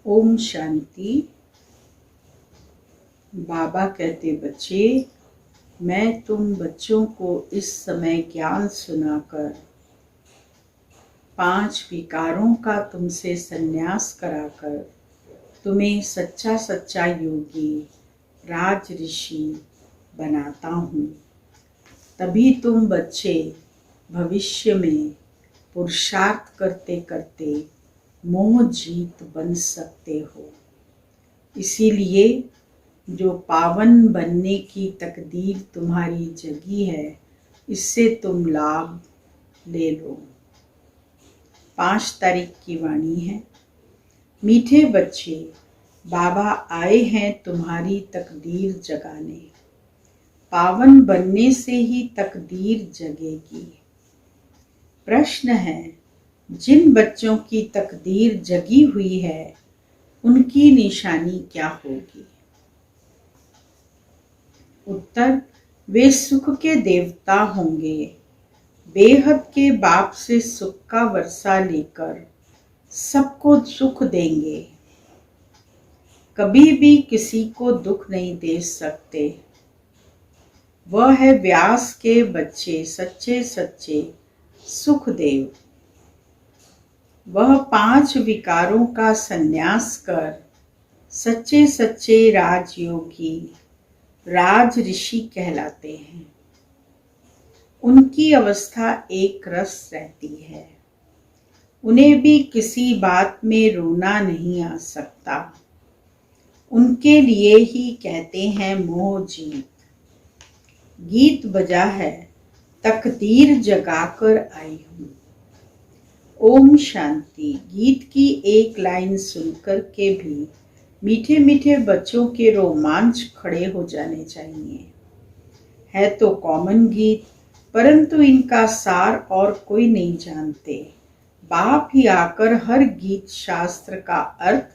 ओम शांति। बाबा कहते, बच्चे, मैं तुम बच्चों को इस समय ज्ञान सुनाकर 5 विकारों का तुमसे संन्यास कराकर तुम्हें सच्चा सच्चा योगी राज ऋषि बनाता हूँ। तभी तुम बच्चे भविष्य में पुरुषार्थ करते करते मोह जीत बन सकते हो। इसीलिए जो पावन बनने की तकदीर तुम्हारी जगी है, इससे तुम लाभ ले लो। 5 तारीख की वाणी है। मीठे बच्चे, बाबा आए हैं तुम्हारी तकदीर जगाने। पावन बनने से ही तकदीर जगेगी। प्रश्न है, जिन बच्चों की तकदीर जगी हुई है उनकी निशानी क्या होगी? उत्तर, वे सुख के देवता होंगे। बेहद के बाप से सुख का वर्षा लेकर सबको सुख देंगे। कभी भी किसी को दुख नहीं दे सकते। वह है व्यास के बच्चे, सच्चे सच्चे सुखदेव। वह 5 विकारों का संन्यास कर सच्चे सच्चे राजयोगी राज ऋषि कहलाते हैं। उनकी अवस्था एक रस रहती है। उन्हें भी किसी बात में रोना नहीं आ सकता। उनके लिए ही कहते हैं मोह जीत। गीत बजा है, तकदीर जगाकर आई हूँ। ओम शांति। गीत की एक लाइन सुनकर के भी मीठे मीठे बच्चों के रोमांच खड़े हो जाने चाहिए। है तो कॉमन गीत, परंतु इनका सार और कोई नहीं जानते। बाप ही आकर हर गीत शास्त्र का अर्थ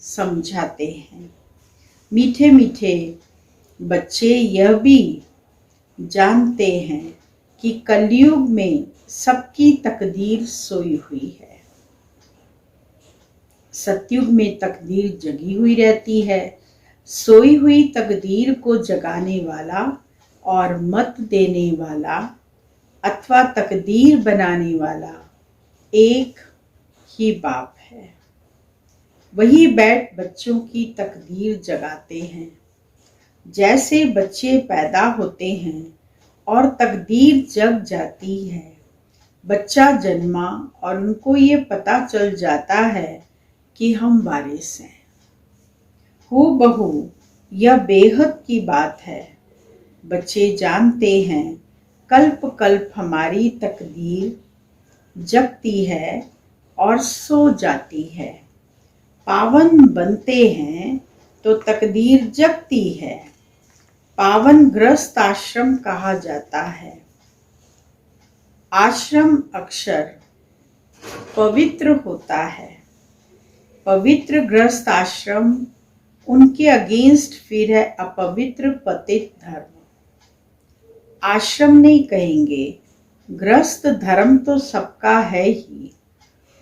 समझाते हैं। मीठे मीठे बच्चे यह भी जानते हैं कि कलयुग में सबकी तकदीर सोई हुई है। सतयुग में तकदीर जगी हुई रहती है। सोई हुई तकदीर को जगाने वाला और मत देने वाला अथवा तकदीर बनाने वाला एक ही बाप है। वही बैठ बच्चों की तकदीर जगाते हैं। जैसे बच्चे पैदा होते हैं और तकदीर जग जाती है। बच्चा जन्मा और उनको ये पता चल जाता है कि हम वारिस हैं। हूबहू यह बेहद की बात है। बच्चे जानते हैं कल्प कल्प हमारी तकदीर जगती है और सो जाती है। पावन बनते हैं तो तकदीर जगती है। पावन गृहस्थ आश्रम कहा जाता है। आश्रम अक्षर पवित्र होता है। पवित्र गृहस्थ आश्रम, उनके अगेंस्ट फिर है अपवित्र पतित धर्म। आश्रम नहीं कहेंगे, गृहस्थ धर्म तो सबका है ही,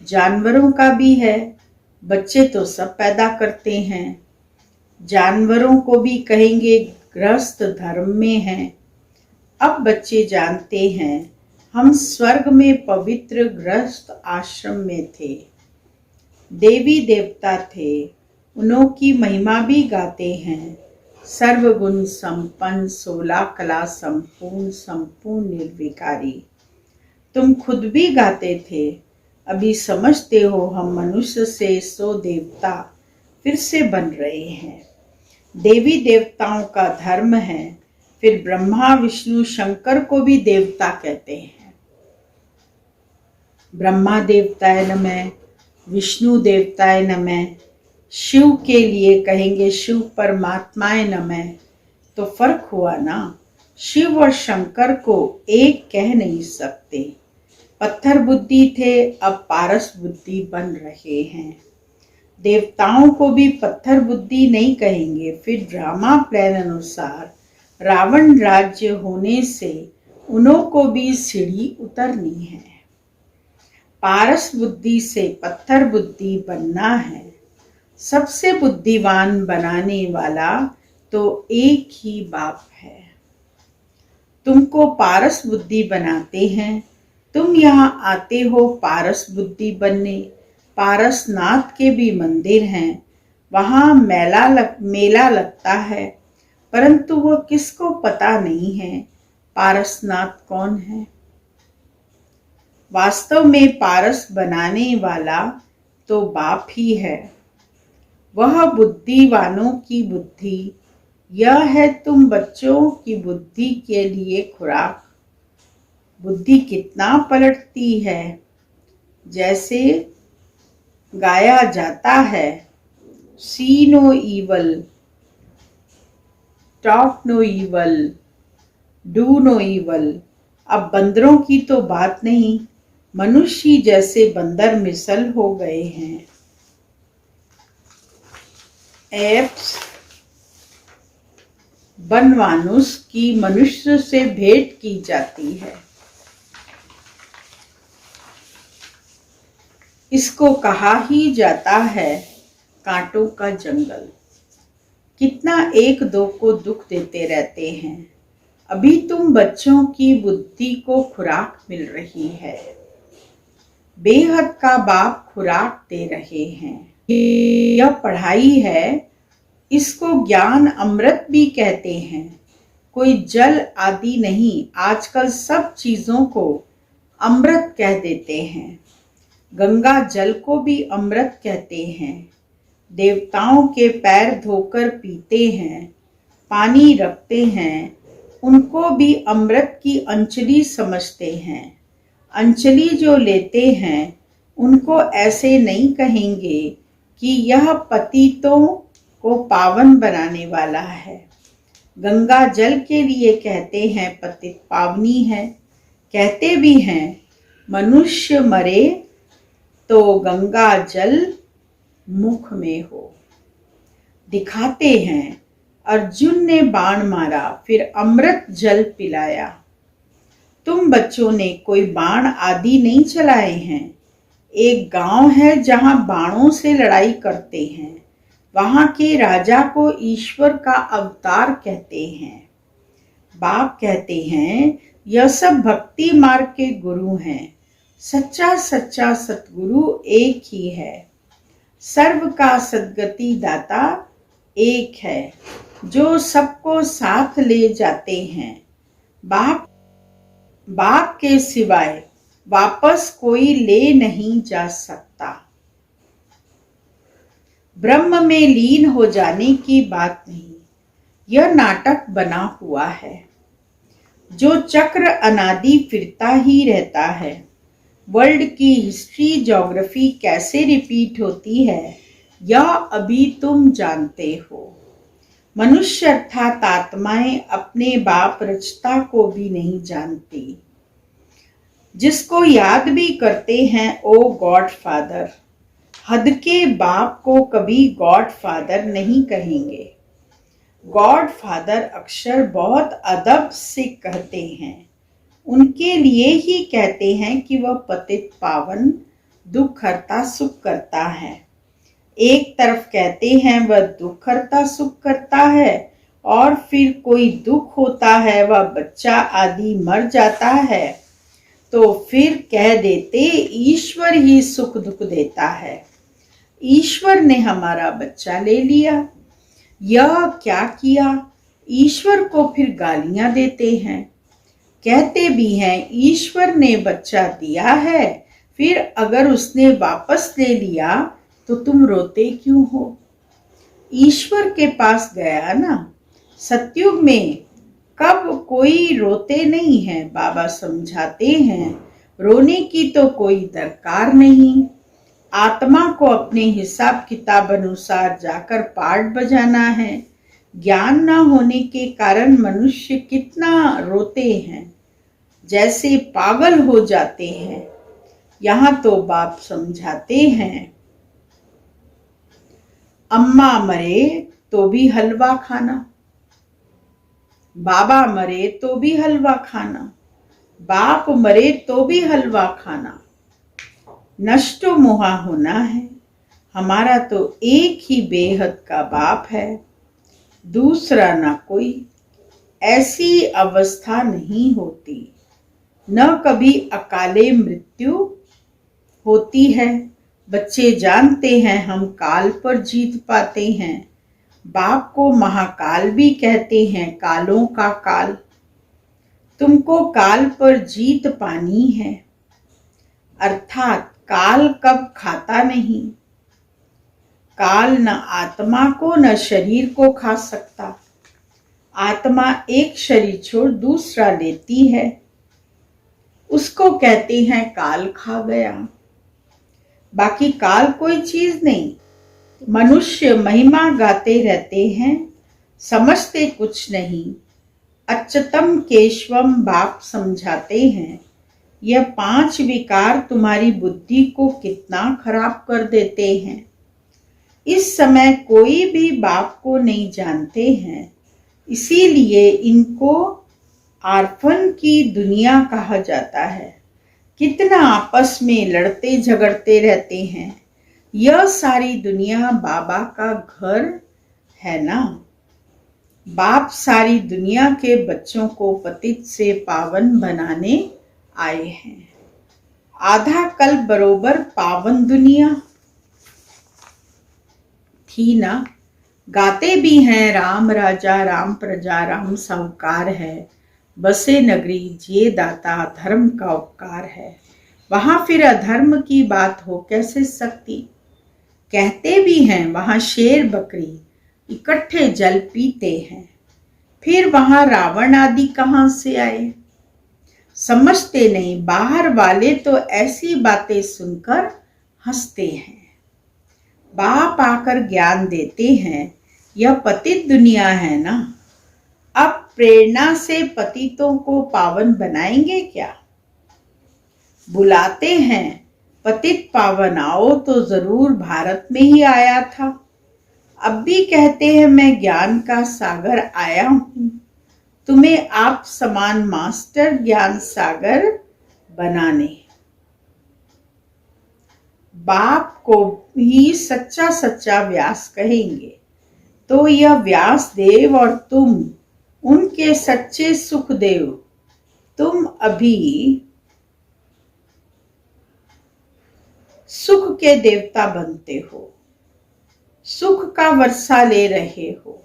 जानवरों का भी है। बच्चे तो सब पैदा करते हैं। जानवरों को भी कहेंगे गृहस्थ धर्म में हैं। अब बच्चे जानते हैं हम स्वर्ग में पवित्र गृहस्थ आश्रम में थे। देवी देवता थे, उन्हों की महिमा भी गाते हैं। सर्वगुण संपन्न, 16 कला संपूर्ण, संपूर्ण निर्विकारी। तुम खुद भी गाते थे। अभी समझते हो हम मनुष्य से 100 देवता फिर से बन रहे हैं। देवी देवताओं का धर्म है। फिर ब्रह्मा विष्णु शंकर को भी देवता कहते हैं। ब्रह्मा देवताय नमः, विष्णु देवताय नमः। शिव के लिए कहेंगे शिव परमात्माय नमः। तो फर्क हुआ ना। शिव और शंकर को एक कह नहीं सकते। पत्थर बुद्धि थे, अब पारस बुद्धि बन रहे हैं। देवताओं को भी पत्थर बुद्धि नहीं कहेंगे। फिर ड्रामा प्लान अनुसार रावण राज्य होने से उन्हों को भी सीढ़ी उतरनी है। पारस बुद्धि से पत्थर बुद्धि बनना है। सबसे बुद्धिमान बनाने वाला तो एक ही बाप है। तुमको पारस बुद्धि बनाते हैं, तुम यहाँ आते हो पारस बुद्धि बनने। पारसनाथ के भी मंदिर हैं, वहाँ मेला लगता है, परंतु वो किसको पता नहीं है पारसनाथ कौन है। वास्तव में पारस बनाने वाला तो बाप ही है। वह बुद्धिवानों की बुद्धि, यह है तुम बच्चों की बुद्धि के लिए खुराक। बुद्धि कितना पलटती है, जैसे गाया जाता है, see no evil, talk no evil, do no evil. अब बंदरों की तो बात नहीं, मनुष्य जैसे बंदर मिसल हो गए हैं। एप्स बनवानुस की मनुष्य से भेंट की जाती है। इसको कहा ही जाता है कांटों का जंगल। कितना एक दो को दुख देते रहते हैं। अभी तुम बच्चों की बुद्धि को खुराक मिल रही है। बेहद का बाप खुराक दे रहे हैं। यह पढ़ाई है, इसको ज्ञान अमृत भी कहते हैं। कोई जल आदि नहीं, आजकल सब चीजों को अमृत कह देते हैं। गंगा जल को भी अमृत कहते हैं। देवताओं के पैर धोकर पीते हैं, पानी रखते हैं, उनको भी अमृत की अंजलि समझते हैं। अंजलि जो लेते हैं उनको ऐसे नहीं कहेंगे कि यह पतितों को पावन बनाने वाला है। गंगा जल के लिए कहते हैं पतित पावनी है। कहते भी हैं मनुष्य मरे तो गंगा जल मुख में हो। दिखाते हैं अर्जुन ने बाण मारा, फिर अमृत जल पिलाया। तुम बच्चों ने कोई बाण आदि नहीं चलाए हैं। एक गांव है जहां बाणों से लड़ाई करते हैं। वहां के राजा को ईश्वर का अवतार कहते हैं। बाप कहते हैं यह सब भक्ति मार्ग के गुरु हैं। सच्चा सच्चा सतगुरु एक ही है। सर्व का सद्गति दाता एक है, जो सबको साथ ले जाते हैं। बाप के सिवाय वापस कोई ले नहीं जा सकता। ब्रह्म में लीन हो जाने की बात नहीं, यह नाटक बना हुआ है। जो चक्र अनादि फिरता ही रहता है। वर्ल्ड की हिस्ट्री ज्योग्राफी कैसे रिपीट होती है, यह अभी तुम जानते हो। मनुष्य अर्थात आत्माएं अपने बाप रचता को भी नहीं जानती। जिसको याद भी करते हैं ओ गॉड फादर। हद के बाप को कभी गॉड फादर नहीं कहेंगे। गॉड फादर अक्षर बहुत अदब से कहते हैं। उनके लिए ही कहते हैं कि वह पतित पावन, दुख हरता सुख करता है। एक तरफ कहते हैं वह दुख हरता सुख करता है, और फिर कोई दुख होता है, वह बच्चा आदि मर जाता है, तो फिर कह देते ईश्वर ही सुख दुख देता है। ईश्वर ने हमारा बच्चा ले लिया। यह क्या किया? ईश्वर को फिर गालियां देते हैं। कहते भी हैं ईश्वर ने बच्चा दिया है, फिर अगर उसने वापस ले लिया तो तुम रोते क्यों हो? ईश्वर के पास गया ना। सतयुग में कब कोई रोते नहीं है। बाबा समझाते हैं रोने की तो कोई दरकार नहीं। आत्मा को अपने हिसाब किताब अनुसार जाकर पाठ बजाना है। ज्ञान न होने के कारण मनुष्य कितना रोते हैं, जैसे पागल हो जाते हैं। यहाँ तो बाप समझाते हैं अम्मा मरे तो भी हलवा खाना, बाबा मरे तो भी हलवा खाना, बाप मरे तो भी हलवा खाना। नष्टो मोहा होना है, हमारा तो एक ही बेहद का बाप है, दूसरा ना कोई। ऐसी अवस्था नहीं होती, न कभी अकाले मृत्यु होती है। बच्चे जानते हैं हम काल पर जीत पाते हैं। बाप को महाकाल भी कहते हैं, कालों का काल। तुमको काल पर जीत पानी है, अर्थात काल कब खाता नहीं। काल न आत्मा को न शरीर को खा सकता। आत्मा एक शरीर छोड़ दूसरा लेती है, उसको कहते हैं काल खा गया। बाकी काल कोई चीज नहीं। मनुष्य महिमा गाते रहते हैं, समझते कुछ नहीं। अच्युतम केशवम बाप समझाते हैं, यह 5 विकार तुम्हारी बुद्धि को कितना खराब कर देते हैं। इस समय कोई भी बाप को नहीं जानते हैं, इसीलिए इनको आर्फन की दुनिया कहा जाता है। कितना आपस में लड़ते झगड़ते रहते हैं। यह सारी दुनिया बाबा का घर है ना। बाप सारी दुनिया के बच्चों को पतित से पावन बनाने आए हैं। आधा कल बरोबर पावन दुनिया थी ना। गाते भी हैं, राम राजा राम प्रजा राम साहूकार है, बसे नगरी जिए दाता धर्म का उपकार है। वहां फिर अधर्म की बात हो कैसे सकती। कहते भी हैं वहां शेर बकरी इकट्ठे जल पीते हैं। फिर वहां रावण आदि कहां से आए। समझते नहीं, बाहर वाले तो ऐसी बातें सुनकर हंसते हैं। बाप आकर ज्ञान देते हैं, यह पतित दुनिया है ना। अब प्रेरणा से पतितों को पावन बनाएंगे क्या। बुलाते हैं पतित पावन आओ, तो जरूर भारत में ही आया था। अब भी कहते हैं मैं ज्ञान का सागर आया हूं, तुम्हें आप समान मास्टर ज्ञान सागर बनाने। बाप को ही सच्चा सच्चा व्यास कहेंगे, तो यह व्यास देव और तुम उनके सच्चे सुखदेव। तुम अभी सुख के देवता बनते हो, सुख का वर्षा ले रहे हो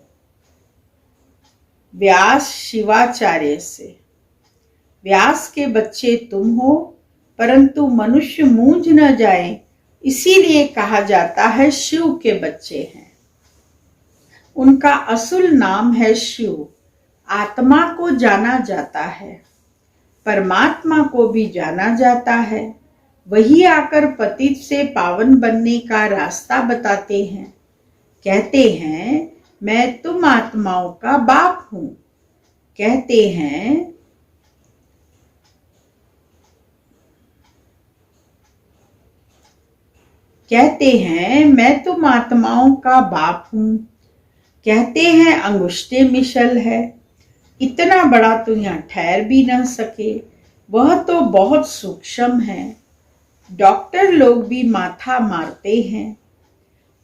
व्यास शिवाचार्य से। व्यास के बच्चे तुम हो, परंतु मनुष्य मूंझ न जाए, इसीलिए कहा जाता है शिव के बच्चे हैं। उनका असुल नाम है शिव। आत्मा को जाना जाता है, परमात्मा को भी जाना जाता है। वही आकर पतित से पावन बनने का रास्ता बताते हैं। कहते हैं मैं तुम आत्माओं का बाप हूं। कहते हैं मैं तुम आत्माओं का बाप हूं। कहते हैं अंगुष्ठे मिशल है, इतना बड़ा तो यहाँ ठहर भी न सके, वह तो बहुत सूक्ष्म है। डॉक्टर लोग भी माथा मारते हैं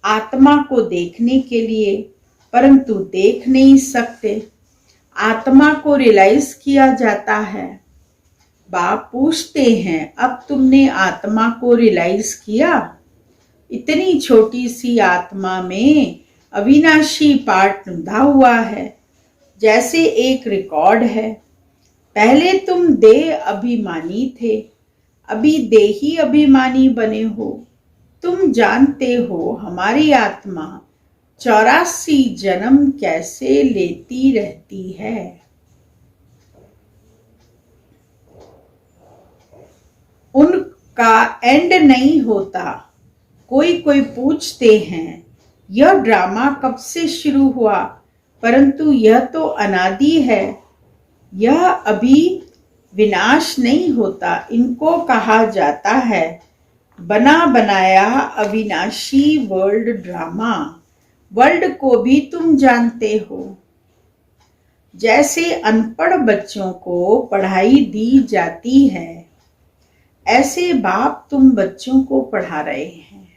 आत्मा को देखने के लिए, परंतु देख नहीं सकते। आत्मा को रियलाइज किया जाता है। बाप पूछते हैं अब तुमने आत्मा को रियलाइज किया। इतनी छोटी सी आत्मा में अविनाशी पार्ट बंधा हुआ है, जैसे एक रिकॉर्ड है। पहले तुम देह अभिमानी थे, अभी देही अभिमानी बने हो। तुम जानते हो हमारी आत्मा 84 जन्म कैसे लेती रहती है। उनका एंड नहीं होता। कोई कोई पूछते हैं यह ड्रामा कब से शुरू हुआ, परंतु यह तो अनादि है। यह अभी विनाश नहीं होता। इनको कहा जाता है बना बनाया अविनाशी वर्ल्ड ड्रामा। वर्ल्ड को भी तुम जानते हो। जैसे अनपढ़ बच्चों को पढ़ाई दी जाती है, ऐसे बाप तुम बच्चों को पढ़ा रहे हैं।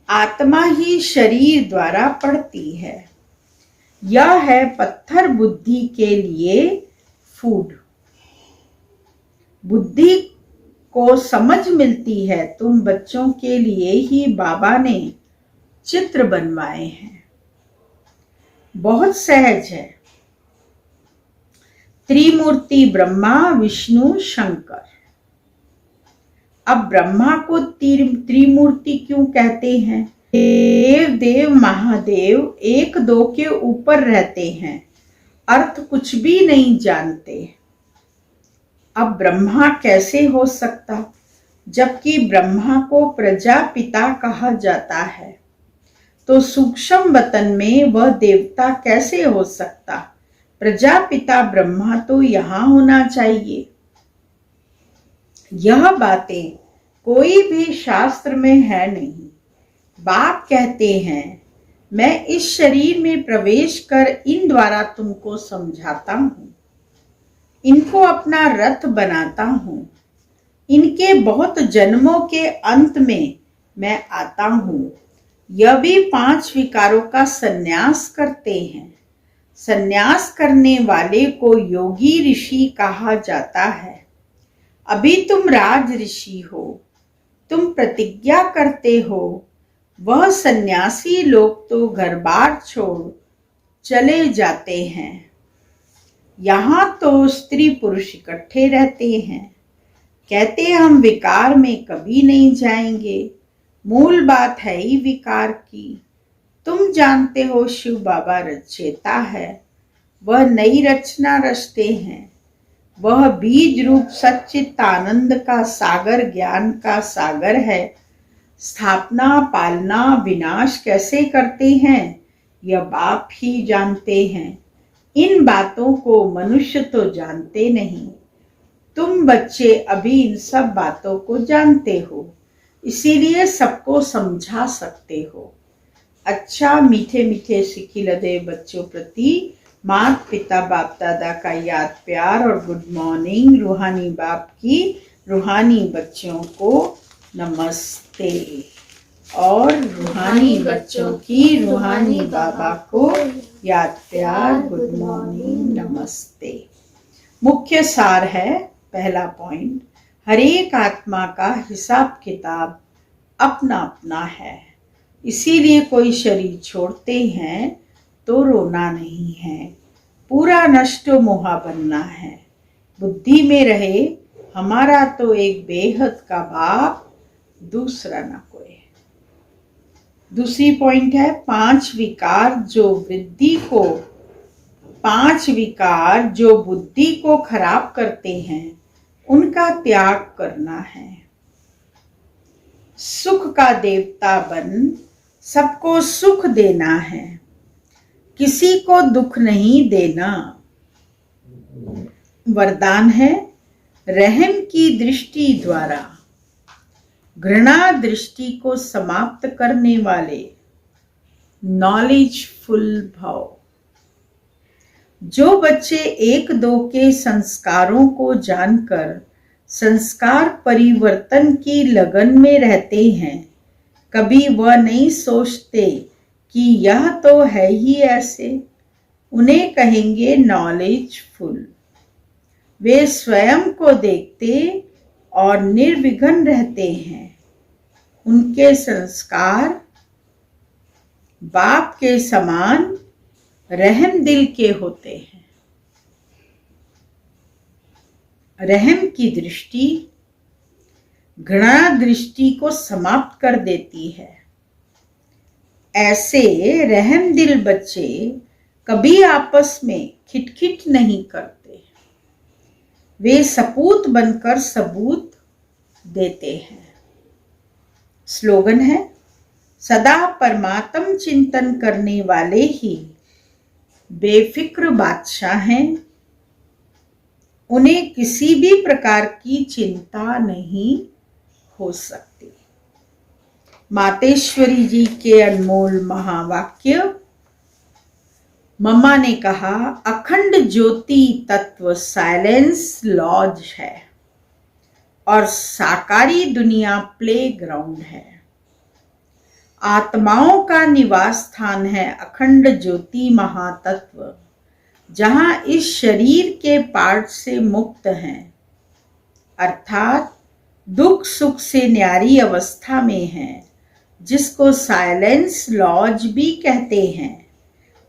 आत्मा ही शरीर द्वारा पढ़ती है। यह है पत्थर बुद्धि के लिए फूड। बुद्धि को समझ मिलती है तुम बच्चों के लिए ही बाबा ने चित्र बनवाए हैं। बहुत सहज है। त्रिमूर्ति ब्रह्मा विष्णु शंकर। अब ब्रह्मा को त्रिमूर्ति क्यों कहते हैं? देव देव महादेव एक दो के ऊपर रहते हैं, अर्थ कुछ भी नहीं जानते। अब ब्रह्मा कैसे हो सकता, जबकि ब्रह्मा को प्रजापिता कहा जाता है, तो सूक्ष्म वतन में वह देवता कैसे हो सकता? प्रजापिता ब्रह्मा तो यहां होना चाहिए। यह बातें कोई भी शास्त्र में है नहीं। बाप कहते हैं मैं इस शरीर में प्रवेश कर इन द्वारा तुमको समझाता हूं, इनको अपना रथ बनाता हूं। इनके बहुत जन्मों के अंत में मैं आता हूं। यह भी 5 विकारों का संन्यास करते हैं। संन्यास करने वाले को योगी ऋषि कहा जाता है। अभी तुम राज ऋषि हो, तुम प्रतिज्ञा करते हो। वह सन्यासी लोग तो घर बार छोड़ चले जाते हैं। यहां तो स्त्री पुरुष इकट्ठे रहते हैं। कहते हम विकार में कभी नहीं जाएंगे। मूल बात है ही विकार की। तुम जानते हो शिव बाबा रचयिता है। वह नई रचना रचते हैं। वह बीज रूप सच्चित आनंद का सागर, ज्ञान का सागर है। स्थापना पालना विनाश कैसे करते हैं यह बाप ही जानते हैं। इन बातों को मनुष्य तो जानते नहीं। तुम बच्चे अभी इन सब बातों को जानते हो, इसीलिए सबको समझा सकते हो। अच्छा, मीठे मीठे सिखिलदे बच्चों प्रति माता पिता बाप दादा का याद प्यार और गुड मॉर्निंग। रूहानी बाप की रूहानी बच्चों को नमस्ते और रूहानी बच्चों की रूहानी बाबा को याद प्यार गुड मॉर्निंग नमस्ते। मुख्य सार है, पहला पॉइंट, हर एक आत्मा का हिसाब किताब अपना अपना है। इसीलिए कोई शरीर छोड़ते हैं तो रोना नहीं है, पूरा नष्ट मोहा बनना है। बुद्धि में रहे हमारा तो एक बेहद का बाप, दूसरा ना कोई। दूसरी पॉइंट है 5 विकार जो बुद्धि को खराब करते हैं उनका त्याग करना है। सुख का देवता बन सबको सुख देना है, किसी को दुख नहीं देना। वरदान है रहम की दृष्टि द्वारा घृणा दृष्टि को समाप्त करने वाले नॉलेजफुल भाव। जो बच्चे 1-2 के संस्कारों को जानकर संस्कार परिवर्तन की लगन में रहते हैं, कभी वह नहीं सोचते कि यह तो है ही ऐसे। उन्हें कहेंगे नॉलेजफुल। वे स्वयं को देखते और निर्विघ्न रहते हैं। उनके संस्कार बाप के समान रहम दिल के होते हैं। रहम की दृष्टि घृणा दृष्टि को समाप्त कर देती है। ऐसे रहम दिल बच्चे कभी आपस में खिटखिट नहीं करते। वे सपूत बनकर सबूत देते हैं। स्लोगन है सदा परमात्म चिंतन करने वाले ही बेफिक्र बादशाह हैं। उन्हें किसी भी प्रकार की चिंता नहीं हो सकती। मातेश्वरी जी के अनमोल महावाक्य। मम्मा ने कहा अखंड ज्योति तत्व साइलेंस लॉज है और साकारी दुनिया प्लेग्राउंड है। आत्माओं का निवास स्थान है अखंड ज्योति महातत्व, जहां इस शरीर के पार्ट से मुक्त हैं, अर्थात दुख सुख से न्यारी अवस्था में हैं, जिसको साइलेंस लॉज भी कहते हैं।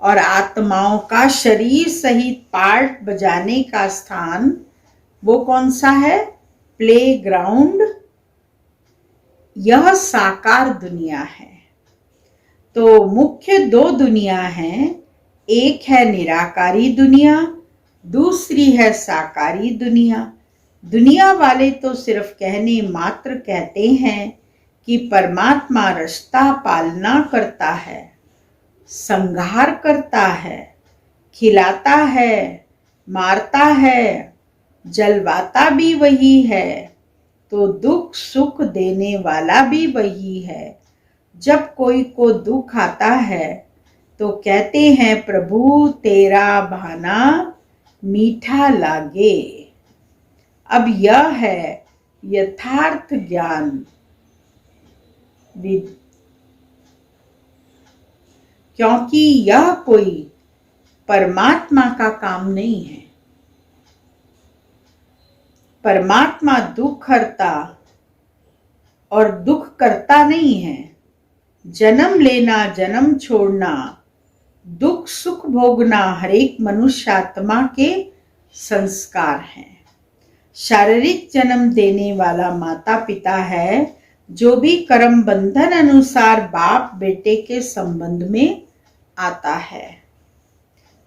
और आत्माओं का शरीर सहित पार्ट बजाने का स्थान वो कौन सा है? प्लेग्राउंड। यह साकार दुनिया है। तो मुख्य दो दुनिया हैं, एक है निराकारी दुनिया, दूसरी है साकारी दुनिया। दुनिया वाले तो सिर्फ कहने मात्र कहते हैं कि परमात्मा रचता पालना करता है, संहार करता है, खिलाता है, मारता है, जलवाता भी वही है, तो दुख सुख देने वाला भी वही है। जब कोई को दुख आता है तो कहते हैं प्रभु तेरा भाना मीठा लागे। अब यह है यथार्थ ज्ञान। क्योंकि यह कोई परमात्मा का काम नहीं है। परमात्मा दुख हरता और दुख करता नहीं है। जन्म लेना, जन्म छोड़ना, दुख सुख भोगना हर एक मनुष्य आत्मा के संस्कार हैं। शारीरिक जन्म देने वाला माता पिता है, जो भी कर्म बंधन अनुसार बाप बेटे के संबंध में आता है।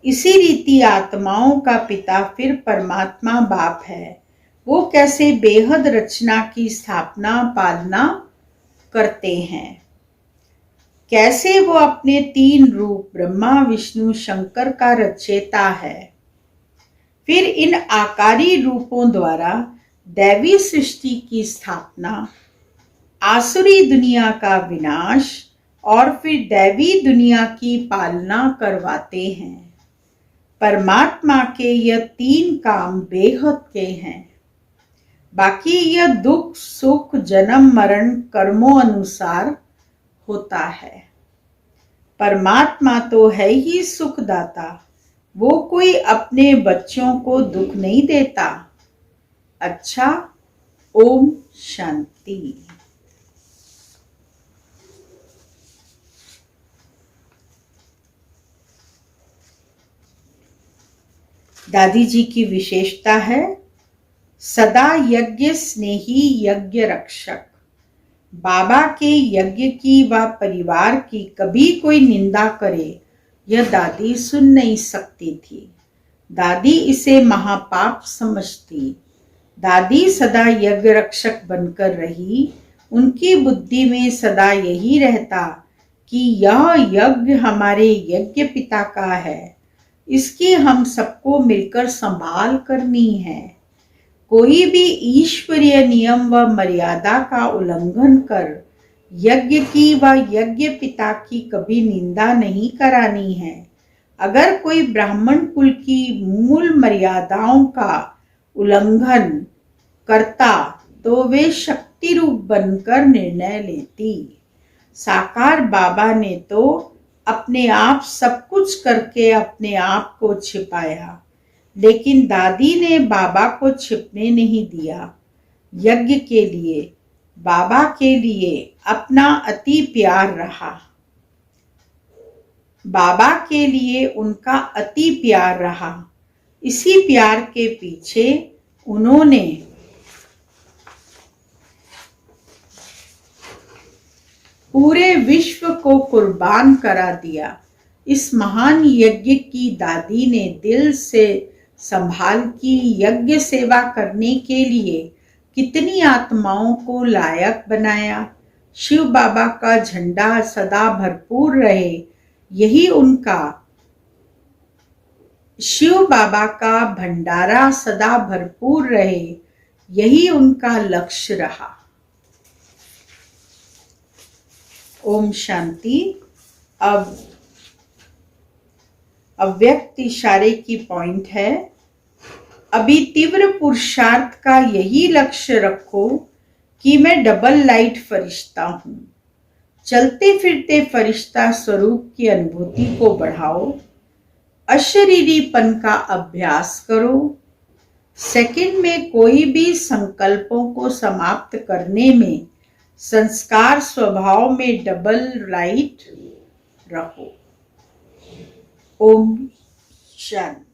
इसी रीति आत्माओं का पिता फिर परमात्मा बाप है। वो कैसे बेहद रचना की स्थापना पालना करते हैं, कैसे वो अपने तीन रूप ब्रह्मा विष्णु शंकर का रचयिता है। फिर इन आकारी रूपों द्वारा दैवी सृष्टि की स्थापना, आसुरी दुनिया का विनाश और फिर दैवी दुनिया की पालना करवाते हैं। परमात्मा के यह तीन काम बेहद के हैं। बाकी यह दुख सुख जन्म मरण कर्मों अनुसार होता है। परमात्मा तो है ही सुखदाता, वो कोई अपने बच्चों को दुख नहीं देता। अच्छा, ओम शांति। दादी जी की विशेषता है सदा यज्ञ स्नेही यज्ञ रक्षक। बाबा के यज्ञ की व परिवार की कभी कोई निंदा करे, यह दादी सुन नहीं सकती थी। दादी इसे महापाप समझती। दादी सदा यज्ञ रक्षक बनकर रही। उनकी बुद्धि में सदा यही रहता कि यह यज्ञ हमारे यज्ञ पिता का है, इसकी हम सबको मिलकर संभाल करनी है। कोई भी ईश्वरीय नियम व मर्यादा का उल्लंघन कर यज्ञ की व यज्ञ पिता की कभी निंदा नहीं करानी है। अगर कोई ब्राह्मण कुल की मूल मर्यादाओं का उल्लंघन करता तो वे शक्ति रूप बनकर निर्णय लेती। साकार बाबा ने तो अपने आप सब कुछ करके अपने आप को छिपाया, लेकिन दादी ने बाबा को छिपने नहीं दिया। यज्ञ के लिए, बाबा के लिए अपना अति प्यार रहा। बाबा के लिए उनका अति प्यार रहा। इसी प्यार के पीछे उन्होंने पूरे विश्व को कुर्बान करा दिया। इस महान यज्ञ की दादी ने दिल से संभाल की यज्ञ सेवा करने के लिए कितनी आत्माओं को लायक बनाया। शिव बाबा का झंडा सदा भरपूर रहे, यही उनका, शिव बाबा का भंडारा सदा भरपूर रहे, यही उनका लक्ष्य रहा। ओम शांति। अब अव्यक्त इशारे की पॉइंट है, अभी तीव्र पुरुषार्थ का यही लक्ष्य रखो कि मैं डबल लाइट फरिश्ता हूं। चलते फिरते फरिश्ता स्वरूप की अनुभूति को बढ़ाओ। अशरीरीपन का अभ्यास करो। सेकंड में कोई भी संकल्पों को समाप्त करने में संस्कार स्वभाव में डबल राइट रहो। ओम शांति।